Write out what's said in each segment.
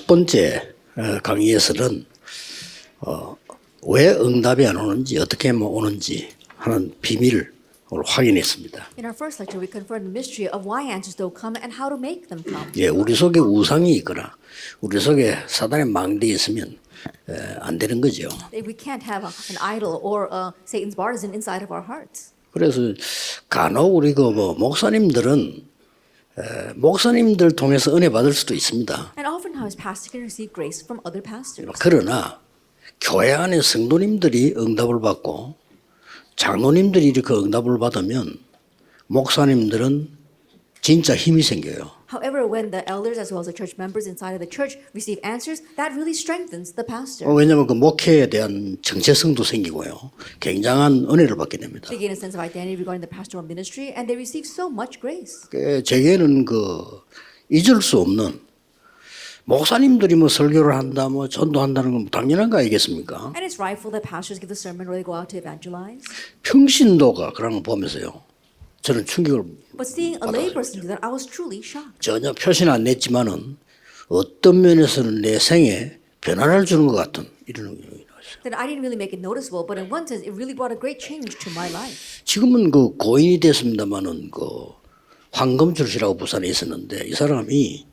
번째 강의에서는 왜 응답이 안 오는지 어떻게 오는지 하는 비밀을 오늘 확인했습니다. In our first lecture, we confirmed the mystery of why answers don't come and how to make them come. 예, 우리 속에 우상이 있거나 우리 속에 사단의 망대에 있으면 안 되는 거죠. We can't have an idol or Satan's partisan inside of our hearts. 그래서 간혹 우리 목사님들 통해서 은혜 받을 수도 있습니다. And oftentimes, pastors can receive grace from other pastors. 그러나 교회 안에 성도님들이 응답을 받고 장로님들이 이렇게 응답을 받으면 목사님들은 진짜 힘이 생겨요. However, when the elders as well as the church members inside of the church receive answers, that really strengthens the pastor. 왜냐하면 그 목회에 대한 정체성도 생기고요. 굉장한 은혜를 받게 됩니다. They gain a sense of identity regarding the pastoral ministry, and they receive so much grace. 제게는 잊을 수 없는 목사님들이 설교를 한다, 전도한다는 건 당연한 거 아니겠습니까? And it's rightful that pastors give the sermon or they go out to evangelize. 평신도가 그런 거 보면서요. 저는 충격을 But seeing a layperson do that, I was truly shocked. 전혀 표시는 안 냈지만은 어떤 면에서는 내 생에 변화를 주는 것 같은 이런 의미가 있어요. That I didn't really make it noticeable, but in one sense, it really brought a great change to my life. 지금은 고인이 됐습니다만은 황금철 씨라고 부산에 있었는데 이 사람이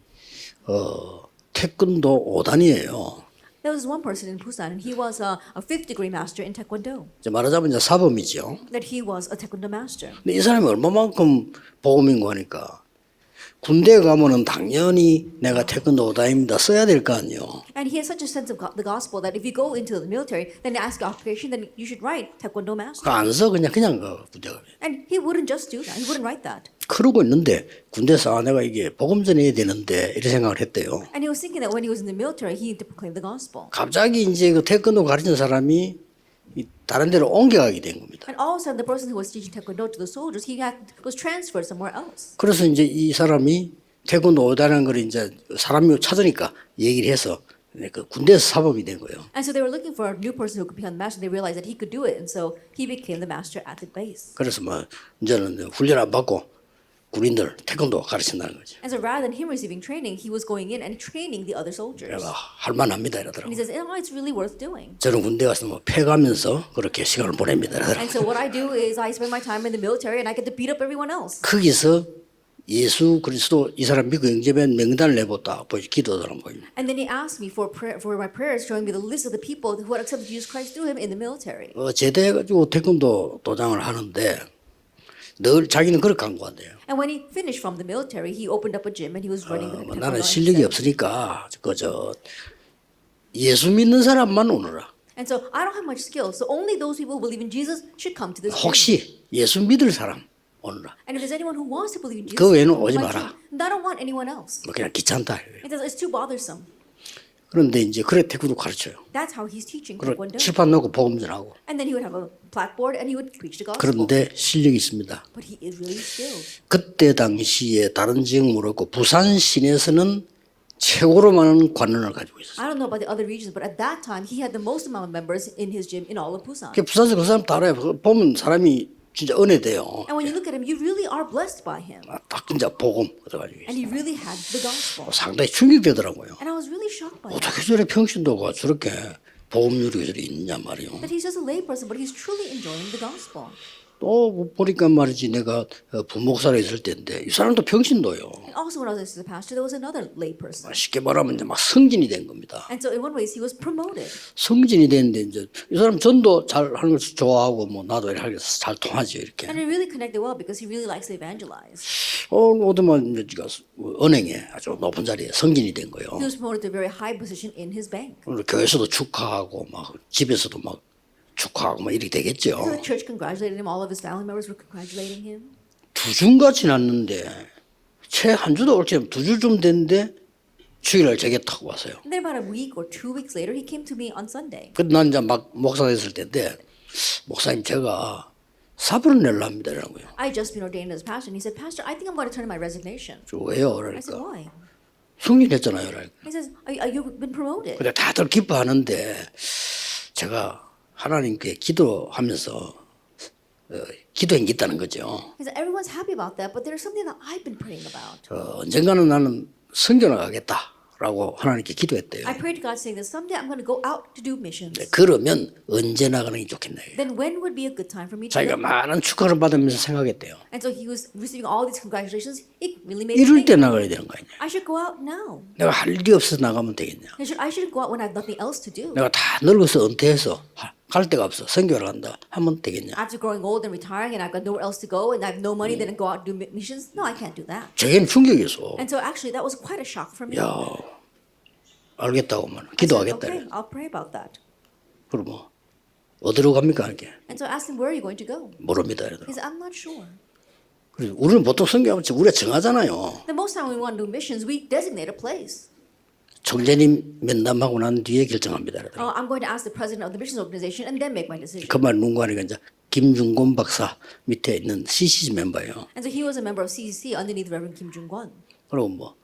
태권도 5단이에요. There was one person in Busan, and he was a fifth degree master in Taekwondo. 말하자면 이제 사범이죠. That he was a Taekwondo master. 근데 이 사람이 얼마만큼 복음인고 하니까 군대에 가면은 당연히 내가 태권도 5단입니다 써야 될 거 아니에요. And he has such a sense of the gospel that if you go into the military, then ask occupation, then you should write Taekwondo master. 안 써 그냥 군대가. And he wouldn't just do that. He wouldn't write that. 그러고 있는데 군대에서 내가 이게 복음 전해야 되는데 이런 생각을 했대요. And he was thinking that when he was in the military, he needed to proclaim the gospel. 갑자기 이제 태권도 가르치는 사람이 다른 데로 옮겨가게 된 겁니다. And all of a sudden, the person who was teaching Taekwondo to the soldiers, was transferred somewhere else. 그래서 이제 이 사람이 태권도 5단이라는 걸 이제 사람이 찾으니까 얘기를 해서 군대에서 사범이 된 거예요. And so they were looking for a new person who could become the master. They realized that he could do it, and so he became the master at the base. 그래서 이제는 훈련 안 받고 군인들 태권도 가르친다는 거죠. And so rather than him receiving training, he was going in and training the other soldiers. 내가 할만합니다 And 이러더라고요. he says, "Oh, it's really worth doing." 저는 군대 가서 패가면서 그렇게 시간을 보냅니다. And so what I do is I spend my time in the military, and I get to beat up everyone else. 거기서 예수 그리스도 이 사람 믿고 영접한 명단을 내보다 기도하더라는 거예요. And then he asked me for my prayers, showing me the list of the people who had accepted Jesus Christ through him in the military. 제대해가지고 태권도 도장을 하는데 늘 자기는 그렇게 간구한대요. And when he finished from the military, he opened up a gym and he was running the 나는 taekwondo. 실력이 없으니까 예수 믿는 사람만 오너라. And so I don't have much skill, so only those people who believe in Jesus should come to this gym. 혹시 예수 믿을 사람 오너라. And if there's anyone who wants to believe in Jesus, 그 외에는 come 오지 to my 마라. gym. And I don't want anyone else. 그냥 귀찮다. It says it's too bothersome. 그런데 이제 그래 태권도 가르쳐요. That's how he's teaching 그리고 taekwondo. 칠판 놓고 복음 전하고. And then he would have a blackboard and he would preach the gospel. 그런데 실력이 있습니다. But he is really skilled. 그때 당시에 다른 지역 모르고 부산 시내에서는 최고로 많은 관원을 가지고 있었어요. I don't know about the other regions, but at that time he had the most amount of members in his gym in all of Busan. 부산에서 그 사람 다 알아요. 보면 사람이 진짜 은혜돼요. And when you look at him, you really are blessed by him. 딱 진짜 복음 그래가지고 And he really had the gospel. 상당히 충격되더라고요. And I was really shocked by it. 어떻게 저래 평신도가 저렇게 복음률이 저리 있느냐 말이요. That he's just a layperson, but he's truly enjoying the gospel. 또 보니까 말이지 내가 부목사로 있을 때인데 이 사람도 평신도요. And also when I was a pastor, there was another layperson. 쉽게 말하면 이제 막 성진이 된 겁니다. And so in one way, he was promoted. 성진이 됐는데 이제 이 사람 전도 잘 하는 걸 좋아하고 나도 이렇게 하게 잘 통하죠 이렇게. And he really connected well because he really likes to evangelize. 오더만 이제 은행에 아주 높은 자리에 성진이 된 거예요. He was promoted to a very high position in his bank. 오늘 교회에서도 축하하고 막 집에서도 막 축하하고 막 이렇게 되겠죠. So the church congratulated him. All of his family members were congratulating him. 2주가 지났는데 채 한 주도 옳지 않으면 2주쯤 됐는데 주일날 제게 타고 왔어요. And then about a week or 2 weeks later, he came to me on Sunday. 그때 난 이제 막 목사 됐을 때인데 목사님 제가 사표를 내려 합니다 이라고요. I had just been ordained as pastor, and he said, "Pastor, I think I'm going to turn in my resignation." 왜요? I said, 그러니까 "Why?" 승진했잖아요. 그러니까. He says, "You've been promoted." 근데 다들 기뻐하는데 제가 하나님께 기도하면서 기도한 게 있다는 거죠. He said, "Everyone's happy about that, but there's something that I've been praying about." 언젠가는 나는 선교 나가겠다. 라고 하나님께 기도했대요. I prayed to God saying that someday I'm going to go out to do missions. 그러면 언제 나가는 게 좋겠나. Then when would be a good time for me to 자기가 go? 많은 축하를 받으면서 생각했대요. And so he was receiving all these congratulations. It really made 이럴 me 때 think, 나가야 되는 거 아니냐. I should go out now. 내가 할 일이 없어서 나가면 되겠냐. I should go out when I have nothing else to do. 내가 다 늙어서 은퇴해서 갈 데가 없어. 선교를 간다 하면 되겠냐. After growing old and retiring and I've got nowhere else to go and I have no money, then I go out and do missions? No, I can't do that. 저게는 충격이었어. And so actually that was quite a shock for me. 야, 알겠다고 하면 I said, 기도하겠다. okay, I'll pray about that. 그럼 뭐 어디로 갑니까? 이렇게 And so I asked him, where are you going to go? 모릅니다. 이러더라고요. He said, I'm not sure. 그래서 우리는 보통 선교하면 우리가 정하잖아요. The most time we want to do missions, we designate a place. 총재님 면담하고 난 뒤에 결정합니다. 이러더라고요. I'm going to ask the president of the missions organization and then make my decision. 그말 누군가 하니까 이제 김중곤 박사 밑에 있는 CCC 멤버예요. And so he was a member of CCC underneath Reverend Kim Jung-kwon. 그리고 뭐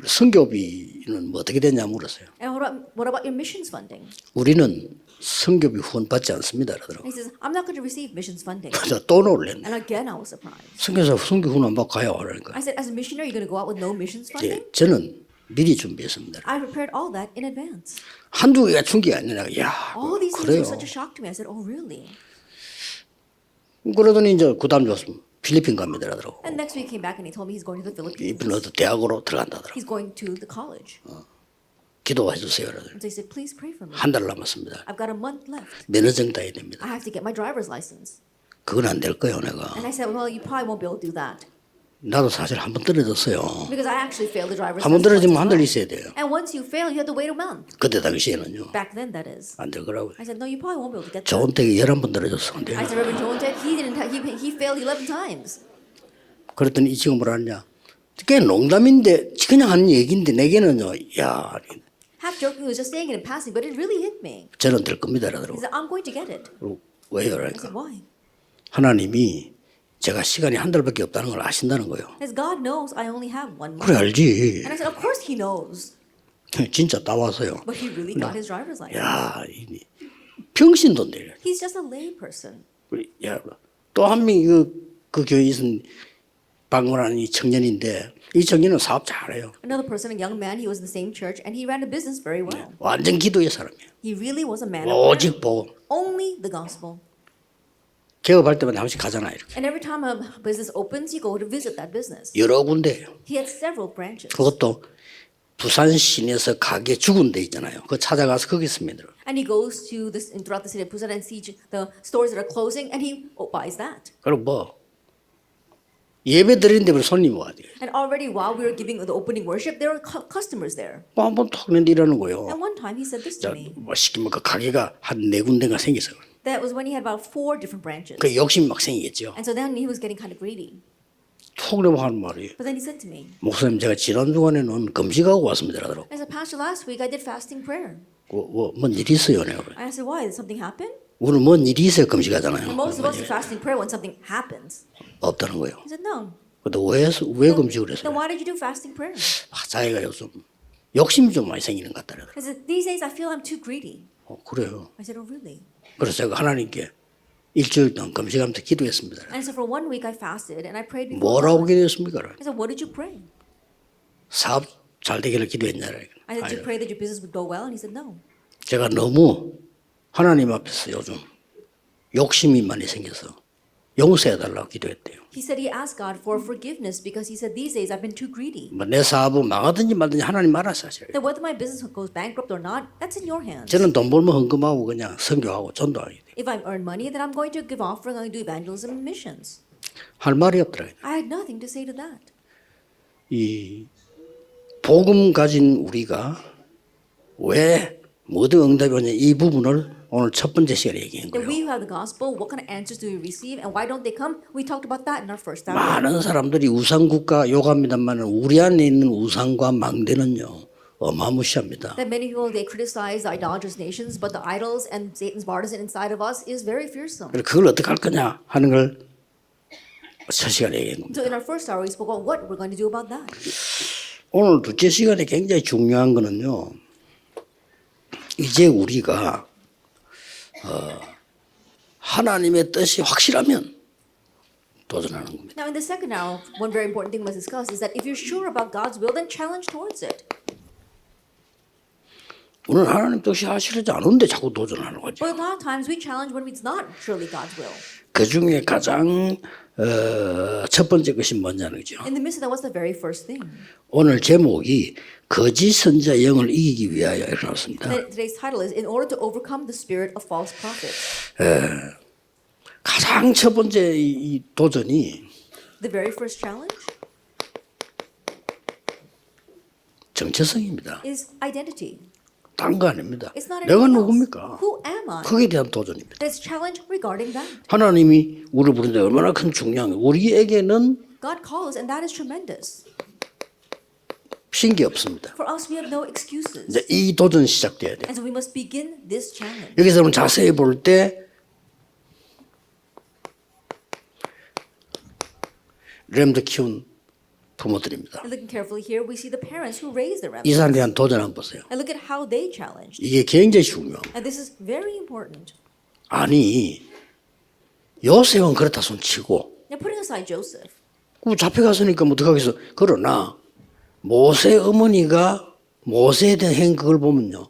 선교비는 뭐 어떻게 되냐 물었어요. And what about your missions funding? 우리는 선교비 후원 받지 않습니다. And 그러더라고요. he says, I'm not going to receive missions funding. 그래서 또 놀랬네. And again, I was surprised. 선교사 선교 후원 안 받고 가요. 그러니까. I said, as a missionary, you're going to go out with no missions funding? 예, 저는 미리 준비했습니다. I prepared all that in advance. 한두 개가 충격이 아니라 야 All these things 그래요. were such a shock to me. I said, oh, really? 그러더니 이제 그 다음 줬으면 필리핀 갑니다. 그러더라고. And next week he came back and he told me he's going to the Philippines. 이분 어디 대학으로 들어간다더라고. He's going to the college. 기도해 주세요. 그러더라고. And so he said, please pray for me. 한 달 남았습니다. I've got a month left. 면허증 따야 됩니다. I have to get my driver's license. 그건 안 될 거예요, 내가. And I said, well, you probably won't be able to do that. 나도 사실 한 번 떨어졌어요. Because I actually failed the driver's 한 번 license. 떨어지면 once 한 as 달 well. 있어야 돼요. And once you fail, you have to wait a month. 그때 당시에는요. Back then, that is. 안 될 거라고요. I said, no, you probably won't be able to get that. 조은택이 11번 떨어졌어. 근데 I said, Reverend Joan Ted, he failed 11 times. 그랬더니 이 친구 뭐라 하냐. 그게 농담인데 그냥 하는 얘기인데 내게는요. 야, Half joking, he was just saying it in passing, but it really hit me. 저는 될 겁니다. He 그러더라고. said, I'm going to get it. 왜요? I 그러니까 said, why? 하나님이 제가 시간이 한 달밖에 없다는 걸 아신다는 거예요. Because God knows I only have 1 month. 그래 알지. And I said, of course he knows. 진짜 따왔어요. But he really got his driver's license. 야, 병신돈데. He's just a lay person. 야, 또 한 명이 그 교회에 있은 방문하는 이 청년인데 이 청년은 사업 잘해요. Another person, a young man, he was in the same church and he ran a business very well. 완전 기도의 사람이에요. He really was a man of prayer. 오직 보고 Only the gospel. 개업할 때마다 한 번씩 가잖아요. 이렇게. And every time a business opens, you go to visit that business. 여러 군데예요. He had several branches. 그것도 부산 시내에서 가게 죽은 데 있잖아요. 그거 찾아가서 거기 있습니다. And he goes to this throughout the city of Busan and sees the stores that are closing and he buys that. 그리고 뭐 예배 드리는데 왜 손님이 와야 돼요? And already while we were giving the opening worship, there were customers there. 뭐 한번 톡 낸데 이러는 거예요. And one time he said this to me. 뭐 시키면 그 가게가 한 4군데가 생겨서 That was when he had about 4 different branches. 그 욕심이 막 생기겠죠. And so then he was getting kind of greedy. 톡 내고 하는 말이 But then he said to me, 목사님 제가 지난 주간에는 금식하고 왔습니다. 그러더라고. I said, Pastor, last week I did fasting prayer. 뭔 일이 있어요? 내가. And I said, why? Did something happen? 우리는 뭔 일이 있어야 금식하잖아요. And most of us do fasting prayer when something happens. 없다는 거예요. He said, no. 근데 왜 금식을 Then 했어요? why did you do fasting prayer? 자기가 요즘 욕심이 좀 많이 생기는 것 같다. I said, these days I feel I'm too greedy. 그래요. I said, oh, really? 그래서 제가 하나님께 일주일 동안 금식하면서 기도했습니다. And so for 1 week I fasted and I prayed before 뭐라고 God. 기도했습니까? I said, what did you pray? 사업 잘 되기를 기도했냐? I said, did you pray that your business would go well? And he said, no. 제가 너무 하나님 앞에서 요즘 욕심이 많이 생겨서 용서해달라고 기도했대요. He said he asked God for forgiveness because he said, these days I've been too greedy. 뭐 내 사업은 망하든지 말든지 하나님 알아서 하셔요. That whether my business goes bankrupt or not, that's in your hands. 저는 돈 벌면 헌금하고 그냥 선교하고 전도하게 돼요. If I earn money, then I'm going to give offering, I'm going to do evangelism and missions. 할 말이 없더라고요. I had nothing to say to that. 이 복음 가진 우리가 왜 모두 응답이 오냐 이 부분을 오늘 첫 번째 시간에 얘기한 That 거예요. we who have the gospel, what kind of answers do we receive and why don't they come? We talked about that in our first hour. 많은 사람들이 우상국가 욕합니다만 우리 안에 있는 우상과 망대는요 어마무시합니다. That many people, they criticize the idolatrous nations, but the idols and Satan's partisan inside of us is very fearsome. 그래서 그걸 어떻게 할 거냐 하는 걸 첫 시간에 얘기한 겁니다. So in our first hour, we spoke about what we're going to do about that. 오늘 둘째 시간에 굉장히 중요한 거는요. 이제 우리가 하나님의 뜻이 확실하면 도전하는 겁니다. Now in the second hour, one very important thing we must discuss is that if you're sure about God's will, then challenge towards it. 우리는 하나님 뜻이 하시려지 않은데 자꾸 도전하는 거죠. But a lot of times we challenge when it's not surely God's will. 그 중에 가장 첫 번째 것이 뭐냐는죠. In the midst of that, what's the very first thing? 오늘 제목이 거짓 선자 영을 이기기 위하여 이렇게 나왔습니다. Today's title is In order to overcome the spirit of false prophets. 가장 첫 번째 이 도전이 The very first challenge 정체성입니다. is identity. 딴 거 아닙니다. It's not 내가 anything 누굽니까? else. Who am I? 그에 대한 도전입니다. There's challenge regarding that. 하나님이 우리를 부르는데 얼마나 큰 중요한 거예요. 우리에게는 God calls, and that is tremendous. 핑계 없습니다. For us, we have no excuses. 이제 이 도전 시작돼야 돼요. And so we must begin this challenge. 여기서 그럼 자세히 볼 때 렘드 키운 부모들입니다. And looking carefully here, we see the parents who raised the 이 remnants. 사람에 대한 도전 한번 보세요. And look at how they challenged. 이게 굉장히 중요합니다. And this is very important. 아니 요셉은 그렇다 손치고 Now, putting aside Joseph, 그 잡혀갔으니까 뭐 어떡하겠어. 그러나 모세 어머니가 모세에 대한 행각을 보면요.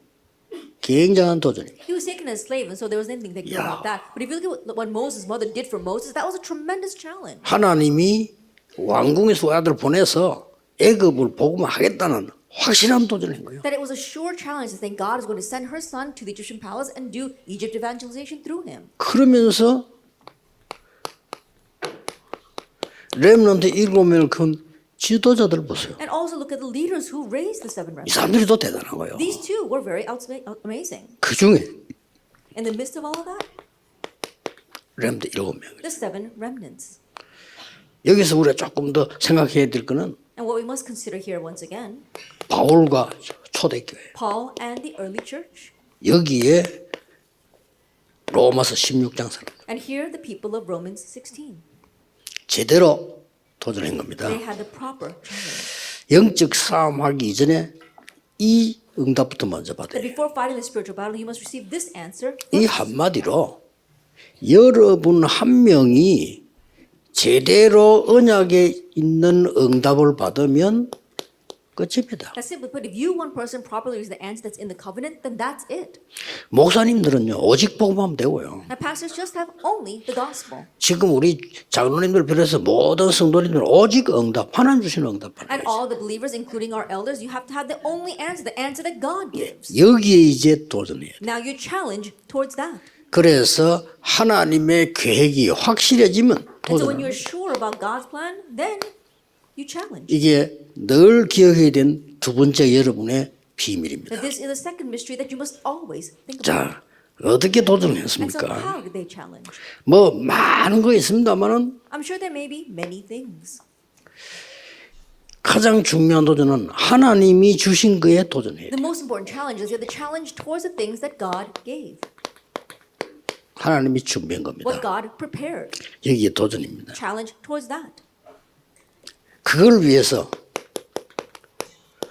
굉장한 도전입니다. he was taken as slave, and so there was nothing they could do about that. But if you look at what Moses' mother did for Moses, that was a tremendous challenge. 하나님이 왕궁에서 아들 보내서 애굽을 복음하겠다는 확실한 도전을 한 거예요. That it was a sure challenge to think God is going to send her son to the Egyptian palace and do Egypt evangelization through him. 그러면서 렘넌트 7명을 큰 지도자들 보세요. And also look at the leaders who raised the seven 이 remnants. 사람들이 더 대단한 거예요. These two were very amazing. 그 중에 In the midst of all of that, 렘넌트 7명. the seven remnants. 여기서 우리가 조금 더 생각해야 될 거는 And what we must consider here once again, 바울과 초대교회. Paul and the early church. 여기에 로마서 16장 사람 And here the people of Romans 16. 제대로 도전한 겁니다. They had the proper challenge. 영적 싸움하기 이전에 이 응답부터 먼저 That 받아요. before fighting the spiritual battle, you must receive this answer. 이 한마디로 여러분 한 명이 제대로 언약에 있는 응답을 받으면 끝입니다. That simply put, if you, one person, properly receive the answer that's in the covenant, then that's it. 목사님들은요 오직 복음하면 되고요. Now, pastors just have only the gospel. 지금 우리 장로님들 비롯해서 모든 성도님들 오직 응답 하나님 주시는 응답 And 받아요. all the believers, including our elders, you have to have the only answer, the answer that God gives. 여기에 이제 도전해요. Now you challenge towards that. 그래서 하나님의 계획이 확실해지면 And so when 도전합니다. you're sure about God's plan, then you challenge. 이게 늘 기억해야 된 두 번째 여러분의 비밀입니다. That this is the second mystery that you must always think about. 자, 어떻게 And so 도전했습니까? how did they challenge? 뭐 많은 거 있습니다만은 I'm sure there may be many things. 가장 중요한 도전은 하나님이 주신 거에 도전해야 돼요. The most important challenge is the challenge towards the things that God gave, 하나님이 준비한 겁니다. what God prepared. 여기에 도전입니다. Challenge towards that. 그걸 위해서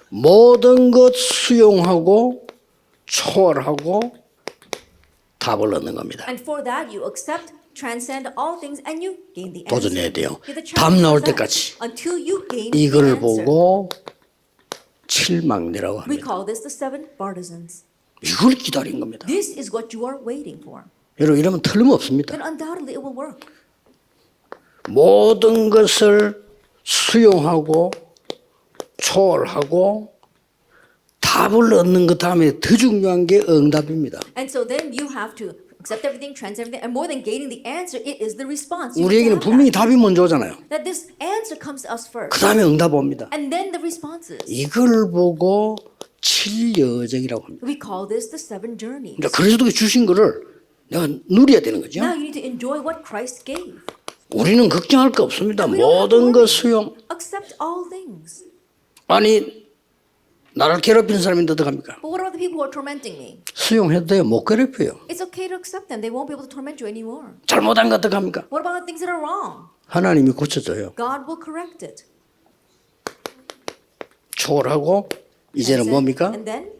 모든 것 수용하고 초월하고 답을 얻는 겁니다. And for that, you accept, transcend all things, and you gain the answer. 도전해야 돼요. Yeah, the 답 challenge 나올 is that 때까지. until you gain the 이걸 answer. 보고 칠망대라고 We 합니다. call this the seven partisans. 이걸 기다린 겁니다. This is what you are waiting for. 여러분 이러면 틀림없습니다. Then undoubtedly it will work. 모든 것을 수용하고 초월하고 답을 얻는 것 다음에 더 중요한 게 응답입니다. And so then you have to accept everything, transcend everything, and more than gaining the answer, it is the response. You 우리에게는 have to 분명히 have 답이 먼저 오잖아요. that this answer comes to us first, 그 다음에 응답 옵니다. and then the responses. 이걸 보고 칠여정이라고 합니다. We call this the seven journeys. 그러니까 그리스도가 주신 거를 내가 누려야 되는 거죠. Now you need to enjoy what Christ gave. 우리는 걱정할 거 없습니다. We don't have to 모든 것 worry. 수용. Accept all things. 아니 나를 괴롭히는 사람인데 어떡합니까? But what about the people who are tormenting me? 수용해도 돼요. 못 괴롭혀요. It's okay to accept them. They won't be able to torment you anymore. 잘못한 거 어떡합니까? What about the things that are wrong? 하나님이 고쳐줘요. God will correct it. 초월하고 이제는 뭡니까? And then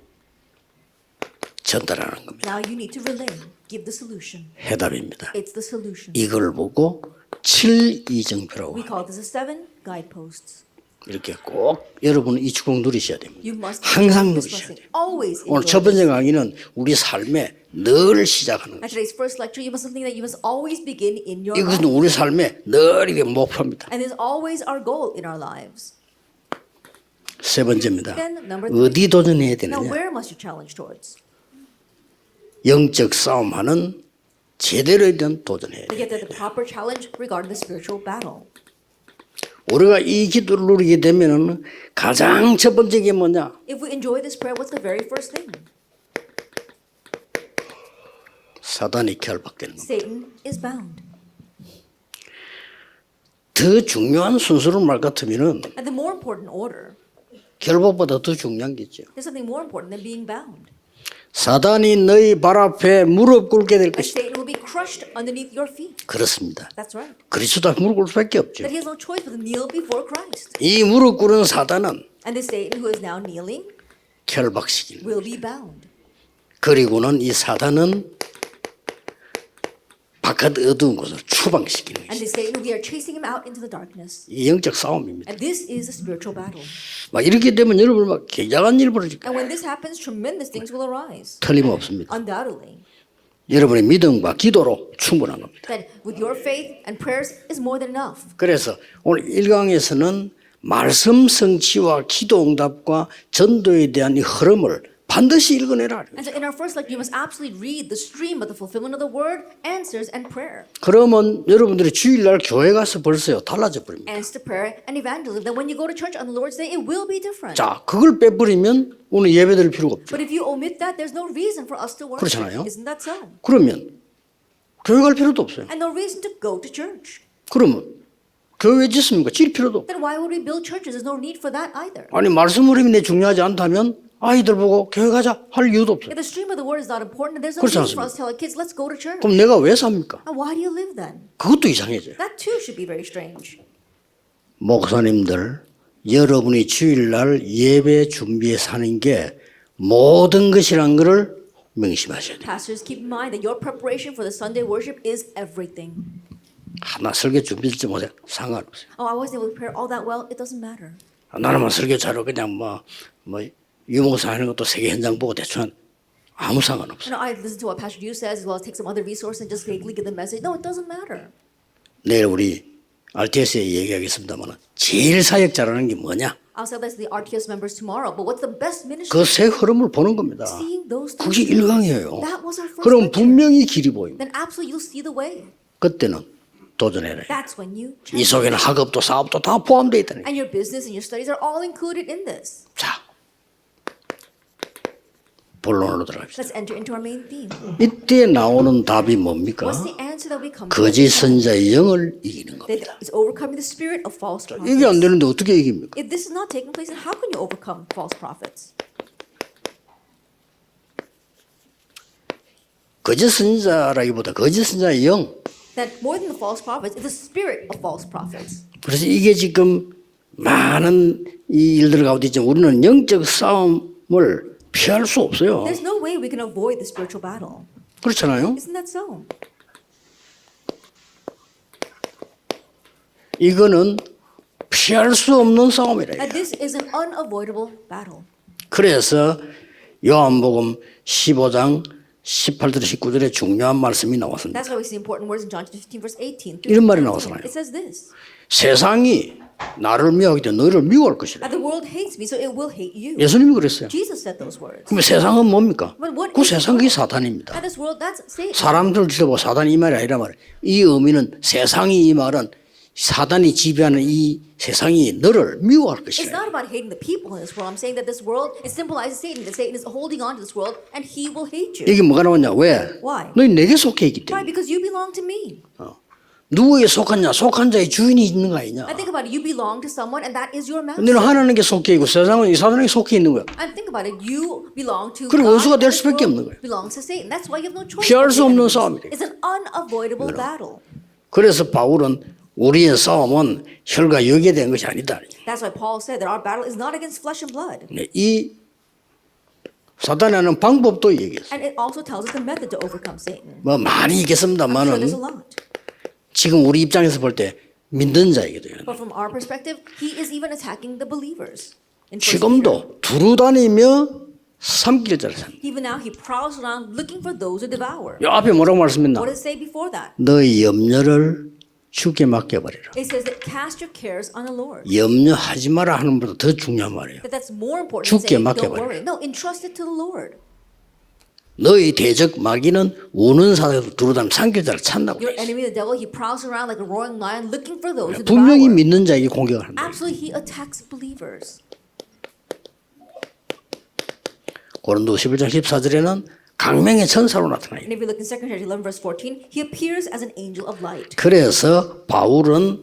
전달하는 겁니다. now you need to relay, give the solution. 해답입니다. It's the solution. 이걸 보고 칠이정표라고 We 합니다. call this the seven guideposts. 이렇게 꼭 여러분은 이 축복 누리셔야 됩니다. You must 항상 this 누리셔야 blessing. 돼요. Always 오늘 enjoy 첫 this. 번째 강의는 우리 삶에 늘 시작하는 And 거죠. today's first lecture, you must something that you must always begin in your 이것은 life. 우리 삶의 늘 이게 목표입니다. And is always our goal in our lives. 세 번째입니다. Then number three. 어디 도전해야 Now, 되느냐? where must you challenge towards? 영적 싸움하는 제대로 된 도전해야 To 돼요. get the proper challenge regarding the spiritual battle. 우리가 이 기도를 누리게 되면은 가장 첫 번째 게 뭐냐? If we enjoy this prayer, what's the very first thing? 사단이 결박되는 겁니다. Satan is bound. 더 중요한 순서로 말 같으면은 And the more important order, 결박보다 더 중요한 게 있죠. there's something more important than being bound. 사단이 너희 발 앞에 무릎 꿇게 될 That 것이다. Satan will be crushed underneath your feet. 그렇습니다. That's right. 그리스도 앞에 무릎 꿇을 수밖에 없죠. That he has no choice but to kneel before Christ. 이 무릎 꿇은 사단은 And the Satan who is now kneeling 결박시키는 will be bound. 그리고는 이 사단은 바깥 어두운 곳으로 추방시키는 And 것이 the Satan, we are chasing him out into the darkness. 이 영적 싸움입니다. And this is a spiritual battle. 막 이렇게 되면 여러분 막 굉장한 일 벌어질 And when this happens, tremendous things will arise. 틀림없습니다. Undoubtedly. 여러분의 믿음과 기도로 충분한 겁니다. That with your faith and prayers is more than enough. 그래서 오늘 1강에서는 말씀 성취와 기도 응답과 전도에 대한 이 흐름을 반드시 읽어내라. And so in our first lecture, you must absolutely read the stream of the fulfillment of the word, answers, and prayer. 그러면 여러분들이 주일날 교회 가서 벌써요 달라져 버립니다. Answer prayer and evangelism. Then when you go to church on the Lord's Day, it will be different. 자, 그걸 빼버리면 오늘 예배 드릴 필요가 없죠. But if you omit that, there's no reason for us to worship. 그렇잖아요. Isn't that so? 그러면 교회 갈 필요도 없어요. And no reason to go to church. 그러면 교회 왜 짓습니까? 질 필요도 없고. Then why would we build churches? There's no need for that either. 아니 말씀 흐름이 내 중요하지 않다면 아이들 보고 교회 가자 할 이유도 없어요. If the stream of the word is not important, then there's no 그렇지 reason for us 않습니까? to tell our kids, let's go to church. 그럼 내가 왜 삽니까? And why do you live then? 그것도 이상해져요. That too should be very strange. 목사님들, 여러분이 주일날 예배 준비해 사는 게 모든 것이란 것을 명심하셔야 돼요. Pastors, keep in mind that your preparation for the Sunday worship is everything. 하나 설교 준비했지 못해 상관없어요. Oh, I wasn't able to prepare all that well. It doesn't matter. 나는 설교 자료 그냥 뭐 유목사 하는 것도 세계 현장 보고 대충 아무 상관없어요. You know, I listen to what Pastor Yu says as well as take some other resource and just vaguely give the message. No, it doesn't matter. 내일 우리 RTS에 얘기하겠습니다만 제일 사역 잘하는 게 뭐냐? I'll say this to the RTS members tomorrow. But what's the best ministry? 그 새 흐름을 보는 겁니다. Seeing those 그게 things. 1강이에요. That was our first 그럼 lecture. 분명히 길이 보입니다. Then absolutely you'll see the way. 그때는 도전해라. That's when you 이 challenge. 속에는 학업도 사업도 다 포함되어 있다는 거예요. And your business and your studies are all included in this. 자, 본론으로 들어갑시다. Let's enter into our main theme. 이때 나오는 답이 뭡니까? What's the answer that we come to? 거짓 선자의 영을 이기는 겁니다. That is overcoming the spirit of false prophets. 이게 안 되는데 어떻게 이깁니까? If this is not taking place, then how can you overcome false prophets? 거짓 선자라기보다 거짓 선자의 영. That more than the false prophets, it's the spirit of false prophets. 그래서 이게 지금 많은 이 일들 가운데 있지만 우리는 영적 싸움을 피할 수 없어요. There's no way we can avoid the spiritual battle. 그렇잖아요. Isn't that so? 이거는 피할 수 없는 싸움이라. That this is an unavoidable battle. 그래서 요한복음 15장 18절 19절에 중요한 말씀이 나왔습니다. That's why we see important words in John 15, verse 18. 이런 말이 나왔잖아요. It says this. 세상이 나를 미워하기 때문에 너희를 미워할 것이라. That the world hates me, so it will hate you. 예수님이 그랬어요. Jesus said those words. 그럼 세상은 뭡니까? But what 그 is the 세상이 world? 사탄입니다. And this world, that's Satan. 사람들 지도보 사단이 이 말이 아니라 말이에요. 이 의미는 세상이 이 말은 사단이 지배하는 이 세상이 너를 미워할 It's 것이라. not about hating the people in this world. I'm saying that this world, it symbolizes Satan. That Satan is holding on to this world and he will hate you. 이게 뭐가 나오냐? 왜? Why? 너희 내게 속해 있기 Why? 때문에. Because you belong to me. 누구에게 속하냐? 속한 자의 주인이 있는 거 아니냐? I think about it. You belong to someone and that is your master. 너는 하나님께 속해 있고 세상은 이 사단에게 속해 있는 거야. And think about it. You belong to 그리고 God. 원수가 될 and this 수밖에 world 없는 거예요. belongs to Satan. That's why you have no choice. 피할 but 수 to 없는 enemies. 싸움이래. It's an unavoidable battle. 그래서 바울은 우리의 싸움은 혈과 육에 대한 것이 아니다. That's why Paul said that our battle is not against flesh and blood. 네, 이 사단이 하는 방법도 얘기했어요. And it also tells us the method to overcome Satan. 뭐 많이 I'm sure there's a 있겠습니다만은 lot. 지금 우리 입장에서 볼 때 믿는 자이거든요. But from our perspective, he is even attacking the believers. In 1 Peter, 지금도 두루 다니며 삼킬 자를 산. even now he prowls around looking for those to devour. 요 앞에 뭐라고 말씀했나? What does it say before that? 너의 염려를 주께 맡겨버리라. It says that cast your cares on the Lord. 염려하지 마라 하는 것보다 더 중요한 말이에요. That that's more important 주께 than saying don't 맡겨버려. worry. No, entrust it to the Lord. 너의 대적 마귀는 우는 사대로 두루다니며 삼킬 자를 찾는다고. Your enemy, the devil, he prowls around like a roaring lion looking for those to 분명히 devour. 믿는 자에게 공격을 한다. Absolutely, he attacks believers. 고린도 11장 14절에는 강명의 천사로 나타나요. And if you look in 2 Corinthians 11 verse 14, he appears as an angel of light. 그래서 바울은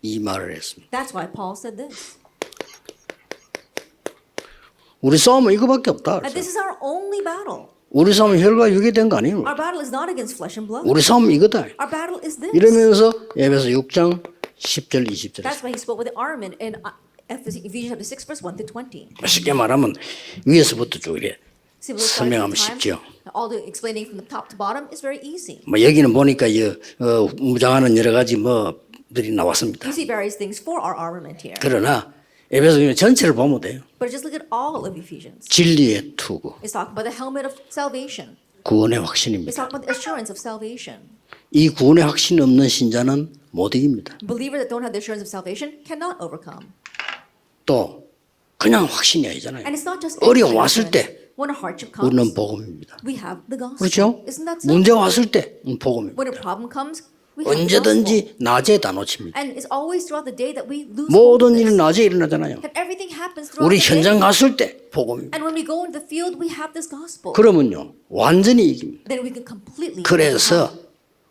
이 말을 했습니다. That's why Paul said this. 우리 싸움은 이거밖에 없다. And this is our only battle. 우리 싸움은 혈과 육이 된 거 아니에요. Our battle is not against flesh and blood. 우리 싸움은 이거다. Our battle is this. 이러면서 에베소 6장 10절 20절에 That's why he spoke with the armament in Ephesians chapter 6 verse 1 to 20. 쉽게 말하면 위에서부터 쭉 이래 See, we'll start 설명하면 from time. 쉽죠. All the explaining from the top to bottom is very easy. 뭐 여기는 보니까 무장하는 여러 가지 뭐들이 나왔습니다. You see various things for our armament here. 그러나 에베소 전체를 보면 돼요. But just look at all of Ephesians. 진리의 투구, It's talking about the helmet of salvation. 구원의 It's 확신입니다. talking about the assurance of salvation. 이 구원의 확신이 없는 신자는 못 이깁니다. Believers that don't have the assurance of salvation cannot overcome. 또 그냥 확신이 아니잖아요. And it's not just 어려움 왔을 때 when a hardship comes, 우리는 복음입니다. we have the gospel. 그렇죠? Isn't that so? 문제 왔을 때 복음입니다. When a problem comes, we have the gospel. 언제든지 낮에 다 놓칩니다. And it's always throughout the day that we lose 모든 focus. 일은 낮에 일어나잖아요. That everything happens throughout 우리 the day. 현장 갔을 때 복음입니다. And when we go into the field, we have this gospel. 그러면요 완전히 이깁니다. Then we can completely 그래서 overcome.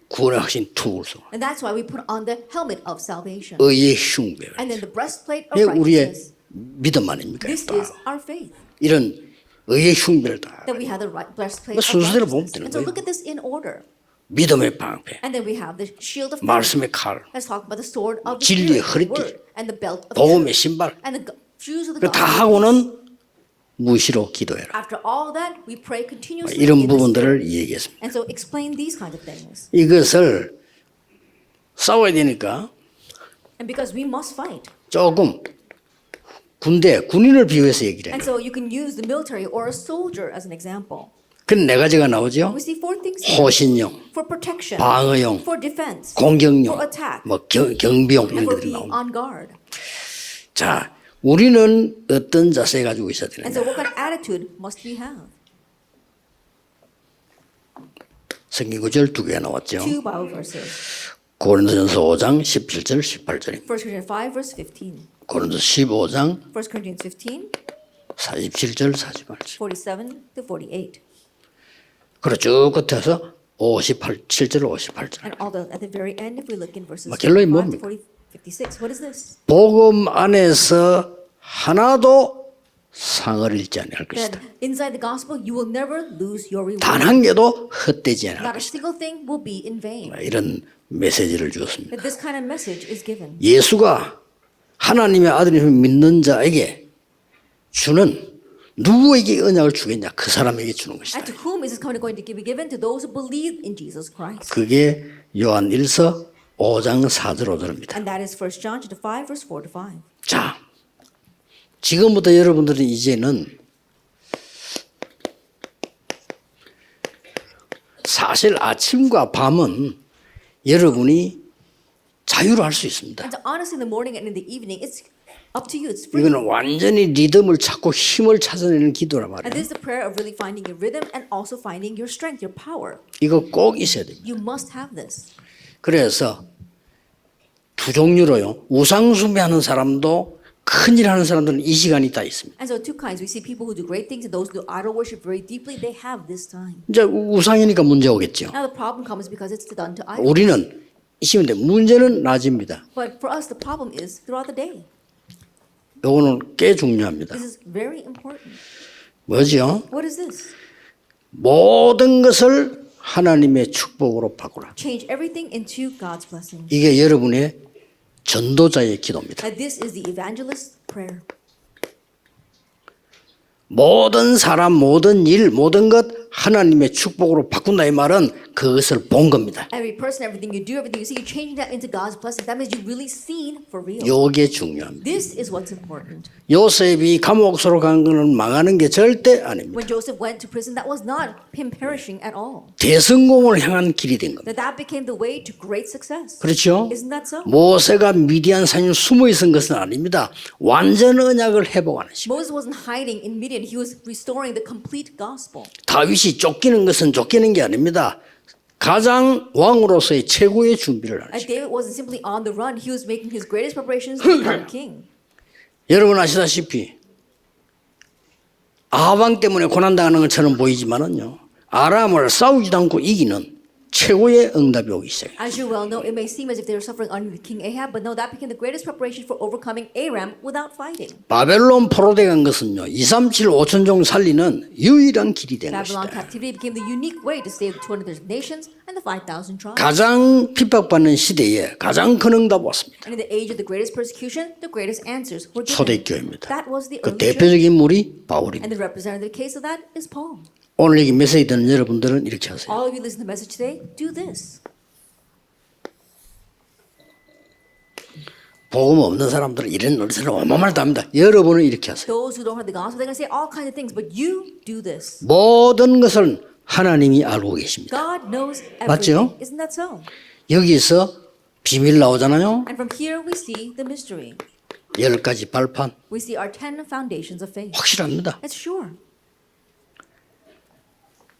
구원의 확신 투구를 써. And that's why we put on the helmet of salvation. 의의 흉배. And then the breastplate of 이게 우리의 righteousness. 믿음 아닙니까? This is our faith. 이런 의의 흉배를 다 That we have the right breastplate 뭐 of 순서대로 보면 righteousness. 되는 And so 거예요. look at this in order. 믿음의 방패, And then we have the shield of faith. 말씀의 칼, Let's talk about the sword of the 진리의 Spirit, the 허리띠, word, and the belt of 복음의 truth, 신발. and the shoes of the 그 다 gospel. 하고는 무시로 기도해라. After all that, we pray continuously 이런 in the 부분들을 Spirit. 얘기했습니다. And so explain these kinds of things. 이것을 싸워야 되니까 And because we must fight. 조금 군인을 비유해서 얘기를 해요. And so you can use the military or a soldier as an example. 그럼 네 가지가 나오죠. We see four things here. 호신용, For protection, 방어용, for defense, 공격용, for attack, 뭐 경비용 and 이런 for 것들이 being 나옵니다. on guard. 자, 우리는 어떤 자세 가지고 있어야 And so 되느냐? what kind of attitude must we have? 성경 구절 두 개가 나왔죠. Two Bible verses. 고린도전서 5장 17절 18절입니다. 1 Corinthians 5 verse 15. 고린도 15장 1 Corinthians 15, 47절 48절. 47 to 48. 그리고 쭉 끝에서 7절 58절. And all the, at the very end, if we look in verses 결론이 45 to 뭡니까? 56, what is this? 복음 안에서 하나도 상을 잃지 않을 것이다. That inside the gospel, you will never lose your reward. 단 한 개도 헛되지 않을 Not a 것이다. single thing will be in vain. 이런 메시지를 주었습니다. That this kind of message is given. 예수가 하나님의 아들임을 믿는 자에게 주는 누구에게 언약을 주겠냐? 그 사람에게 주는 것이다. And to whom is this covenant going to be given? To those who believe in Jesus Christ. 그게 요한 1서 5장 4절 5절입니다. And that is 1 John chapter 5 verse 4 to 5. 자, 지금부터 여러분들은 이제는 사실 아침과 밤은 여러분이 자유로 할 수 있습니다. And so honestly, in the morning and in the evening, it's up to you. It's free. 이거는 완전히 리듬을 찾고 힘을 찾아내는 기도란 And 말이에요. this is the prayer of really finding your rhythm and also finding your strength, your power. 이거 꼭 있어야 됩니다. You must have this. 그래서 두 종류로요. 우상숭배하는 사람도 큰일 하는 사람들은 이 시간이 다 있습니다. And so two kinds. We see people who do great things and those who do idol worship very deeply. They have this time. 이제 우상이니까 문제 오겠죠. Now the problem comes because it's done to idols. 우리는 이 시간인데 문제는 낮입니다. But for us, the problem is throughout the day. 요거는 꽤 중요합니다. This is very important. 뭐죠? What is this? 모든 것을 하나님의 축복으로 바꾸라. Change everything into God's blessing. 이게 여러분의 전도자의 기도입니다. And this is the evangelist prayer. 모든 사람, 모든 일, 모든 것 하나님의 축복으로 바꾼다 이 말은 그것을 본 겁니다. Every person, everything you do, everything you see, you're changing that into God's blessing. That means you've really seen for real. 요게 중요합니다. This is what's important. 요셉이 감옥으로 간 거는 망하는 게 절대 아닙니다. When Joseph went to prison, that was not him perishing at all. 대성공을 향한 길이 된 겁니다. That became the way to great success. 그렇죠? Isn't that so? 모세가 미디안 산에 숨어 있은 것은 아닙니다. 완전 언약을 회복하는 식. Moses wasn't hiding in Midian. He was restoring the complete gospel. 다윗이 쫓기는 것은 쫓기는 게 아닙니다. 가장 왕으로서의 최고의 준비를 하는 식. David wasn't simply on the run. He was making his greatest preparations to become king. 여러분 아시다시피 아합 때문에 고난당하는 것처럼 보이지만은요. 아람을 싸우지도 않고 이기는 최고의 응답이 오기 시작해요. As you well know, it may seem as if they were suffering under King Ahab, but no, that became the greatest preparation for overcoming Aram without fighting. 바벨론 포로돼 간 것은요. 237 5천종 살리는 유일한 길이 된 Babylon 것이다. captivity became the unique way to save the 200 nations and the 5,000 tribes. 가장 핍박받는 시대에 가장 큰 응답 왔습니다. And in the age of the greatest persecution, the greatest answers were given. 초대교회입니다. That was the 그 early church. 대표적인 인물이 바울입니다. And the representative case of that is Paul. 오늘 여기 메시지 듣는 여러분들은 이렇게 하세요. All of you listening to the message today, do this. 복음 없는 사람들은 이런 노릇을 어마어마하게 합니다. 여러분은 이렇게 하세요. Those who don't have the gospel, they're going to say all kinds of things, but you do this. 모든 것을 하나님이 알고 계십니다. God knows 맞죠? everything. Isn't that so? 여기서 비밀 나오잖아요. And from here we see the mystery. 10가지 발판 We see our 10 foundations of faith. 확실합니다. It's sure.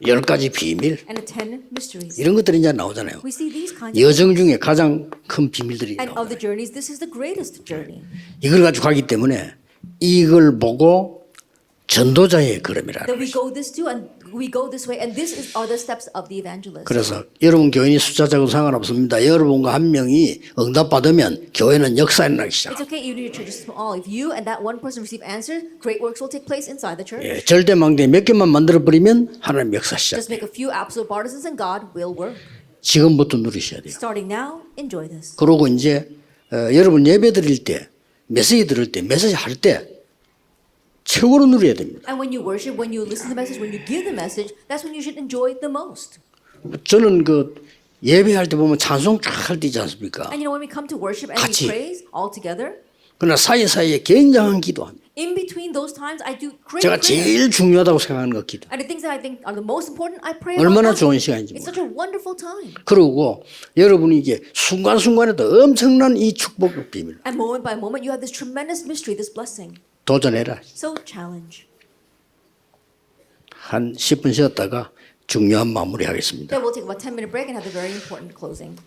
10가지 비밀 And the 10 mysteries. 이런 것들이 이제 나오잖아요. We see these kinds of 여정 중에 가장 큰 비밀들이 and 나옵니다. of the journeys, this is the greatest journey. 이걸 가지고 가기 때문에 이걸 보고 전도자의 걸음이라는 That we 것이죠. go this too, and we go this way, and this are the steps of the evangelist. 그래서 여러분 교인이 숫자 작아도 상관없습니다. 여러분과 한 명이 응답받으면 교회는 역사 일어나기 It's 시작합니다. okay, even if your church is small. If you and that one person receive answers, great works will take place inside the church. 예, 절대망대 몇 개만 만들어버리면 하나님 역사 시작. Just make a few absolute partisans, and God will work. 지금부터 누리셔야 돼요. Starting now, enjoy this. 그러고 이제 여러분 예배 드릴 때, 메시지 들을 때, 메시지 할 때 최고로 누려야 됩니다. And when you worship, when you listen to the message, when you give the message, that's when you should enjoy the most. 저는 그 예배할 때 보면 찬송 쫙 할 때 있지 않습니까? And you know, when we come to worship and 같이. we praise all together, 그러나 사이사이에 굉장한 기도합니다. in between those times, I do great 제가 prayer. 제일 중요하다고 생각하는 거 기도. And the things that I think are the most important, I pray 얼마나 about that. 좋은 시간인지 It's 몰라요. such a wonderful time. 그리고 여러분이 이게 순간순간에도 엄청난 이 축복의 비밀 And moment by moment, you have this tremendous mystery, this blessing. 도전해라. So challenge. 한 10분 쉬었다가 중요한 마무리 하겠습니다. Then we'll take about 10-minute break and have a very important closing.